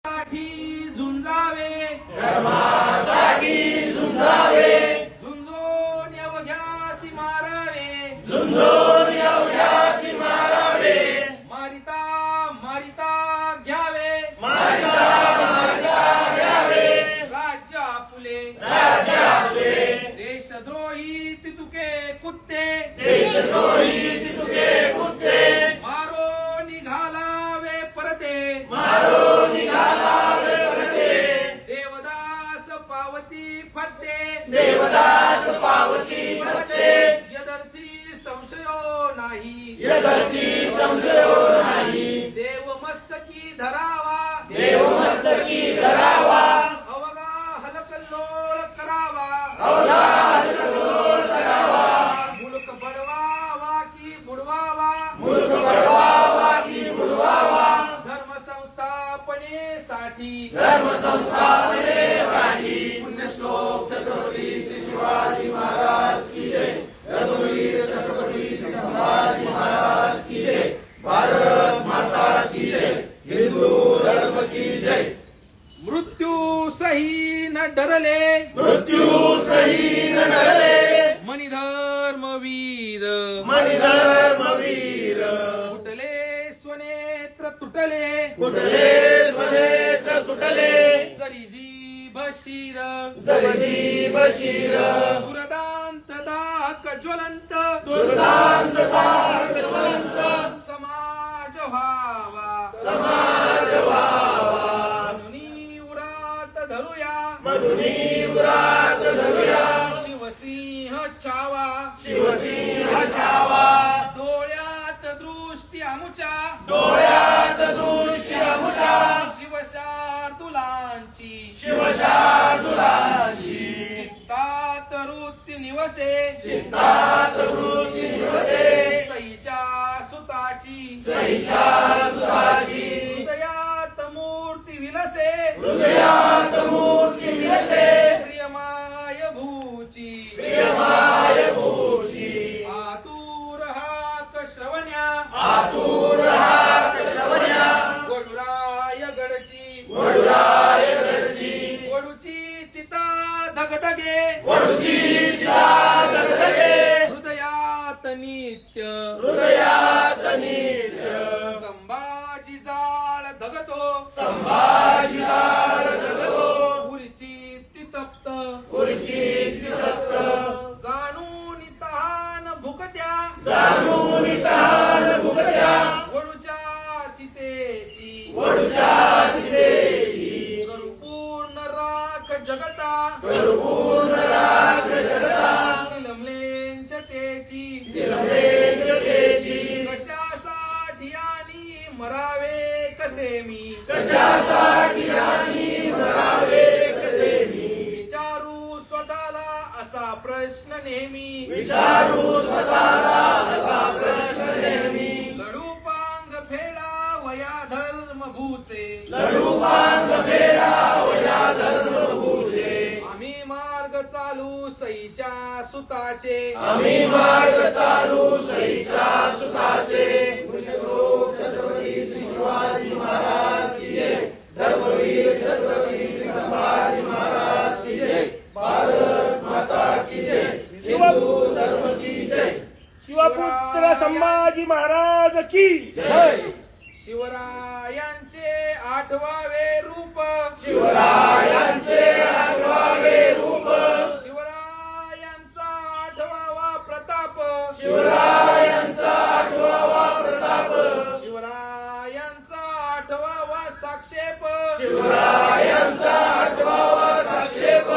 झुंजावे धर्मासाठी झुंजावे झुंजून अवघ्यासी मारावे झुंजून अवघ्यासी मारावे मारिता मारिता घ्यावे मारिता मारिता घ्यावे राज्य आपुले राज्य आपले देशद्रोही तितुके कुत्ते देशद्रोही तितुके कुत्ते मारो निघालावे परते मारो निघालावे परते देवदास पावती फत्ते देवदास पावती फत्ते यदर्थी संशयो नाही यदर्थी संशयो नाही देव मस्तकी धरावा देवमस्तकी धरावा अवघा हलकल्लोळ करावा अवघा हलकल्लोळ करावा मुलक बडवावा की बुडवावा मुलक बडवावा की बुडवावा धर्म संस्थापनेसाठी धर्म संस्थापनेसाठी पुण्यश्लोक छत्रपती श्री शिवाजी महाराज की जय धर्मवीर छत्रपती श्री संभाजी महाराज की जय भारत माता की जय हिंदू धर्म की जय मृत्यू सही न डरले मृत्यू सही न डरले मणिधर्म वीर मणिधर्म वीर तुटले स्वनेत्र तुटले कुठले स्वनेत्र तुटले जरी जीभ शिर जरी बशीर दुर्दांत दाक ज्वलंत दुर्दांत ताक ज्वलंत समाज व्हावा समाज व्हावा म्हणून उरात धरूया मधुनी उरात धरूया शिवसिंह छावा शिवसिंह छावा डोळ्यात दृष्टी आमुच्या डोळ्यात दृष्टी अमुषा शिवशार्दुलांची शिवशार्दुलांची चित्तात वृत्ती निवसे चित्तात वृत्ती निवसे सईच्या सुताची सईच्या सुताची हृदयात मूर्ती विलसे हृदयात मूर्ती विलसे प्रियमाय भूची प्रियमाय भूषी आतुर हाक श्रवण्या आतुर हाक श्रवण्या वडुराय गडची वडुराय गडची वडूची चिता धगधगे वडूची चिता धगधगे हृदयात नित्य हृदयात नित्य संभाजी जाळ धगतो संभाजी लाल जगतो पुरीची तितप्त पुरची तितप्त जाणून तहान भुकत्या जाणून तहान भुकत्या वडूच्या चितेची वडूच्या चितेची करू पूर्ण राख जगता पूर्ण राग जगता निलमलेंचतेची दिलमे जगेची कशासाठी आणि मरावे कसे मी कशासाठी आणि मरावे कसे मी विचारू स्वतःला असा प्रश्न नेहमी विचारू स्वतःला असा प्रश्न नेहमी लढू पांग फेडा वया धर्म भूचे लढू पांग फेडा वया धर्म भूषे आम्ही मार्ग चालू सईच्या सुताचे आम्ही मार्ग चालू सईच्या सुताचे पुण्यश्लोक छत्रपती श्री शिवाजी महाराज की जय धर्मवीर छत्रपती श्री संभाजी महाराज की जय भारत माता की जय हिंदू धर्म की जय शिवपुत्र संभाजी महाराज की जय शिवरायांचे आठवावे रूप शिवरायांचे आठवावे रूप शिवरायांचा आठवावा प्रताप शिवरायांचा आठवावा प्रताप शिवरायांचा आठवावा साक्षेप शिवरायांचा आठवावा साक्षेप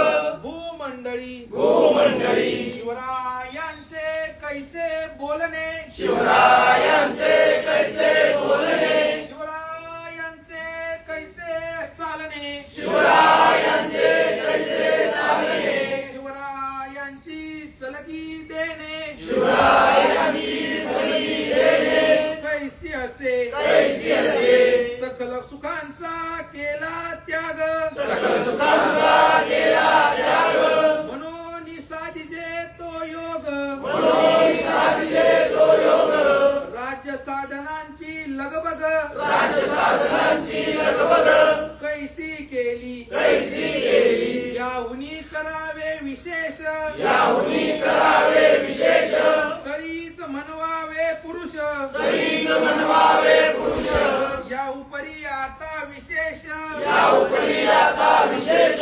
भूमंडळी भूमंडळी शिवरायांचे कैसे बोलणे शिवरायांचे कैसे बोलणे शिवरायांचे कैसे चालणे शिवरायांचे कैसे चालणे शिवरायांची सलगी देणे शिवरायांची सली देणे कैसी असे कैसी असे सकल सुखांचा केला त्याग सकल सुखांचा केला त्याग म्हणून साधिजे तो योग म्हणून साधिजे तो योग राज्य साधनांची लगबग राजसाधनांची लगबग कैसी विशेष याहुनी करावे विशेष तरीच म्हणवावे पुरुष तरीच म्हणवावे पुरुष या उपरी आता विशेष या उपरी आता विशेष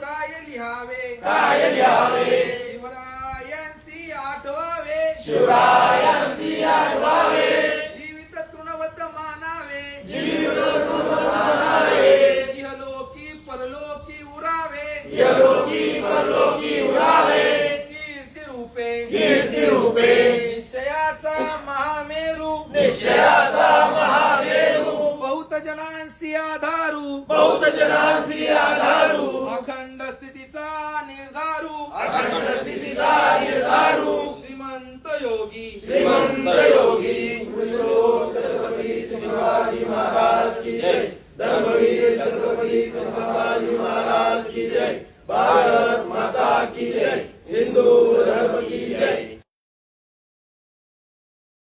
काय लिहावे काय लिहावे शिवरायांसी आठवावे शिवरायांसी आठवावे जीवित तृणवत मानावे जीवित मानावे इहलोकी परलोकी उरावे यलोकी परलोकी उरावे कीर्ती रूपे कीर्ती रूपे निश्चयाचा महामेरू निश्चयाचा महामेरू बहुत जनांसी आधारू बौद्ध जनांसी आधारू अखंड स्थितीचा निर्धारू अखंड स्थितीचा निर्धारू श्रीमंत योगी श्रीमंत योगी पुरुषोत्तम छत्रपती श्री शिवाजी महाराज की जय धर्मवीर छत्रपती श्री संभाजी महाराज की जय भारत माता की जय हिंदू धर्म की जय।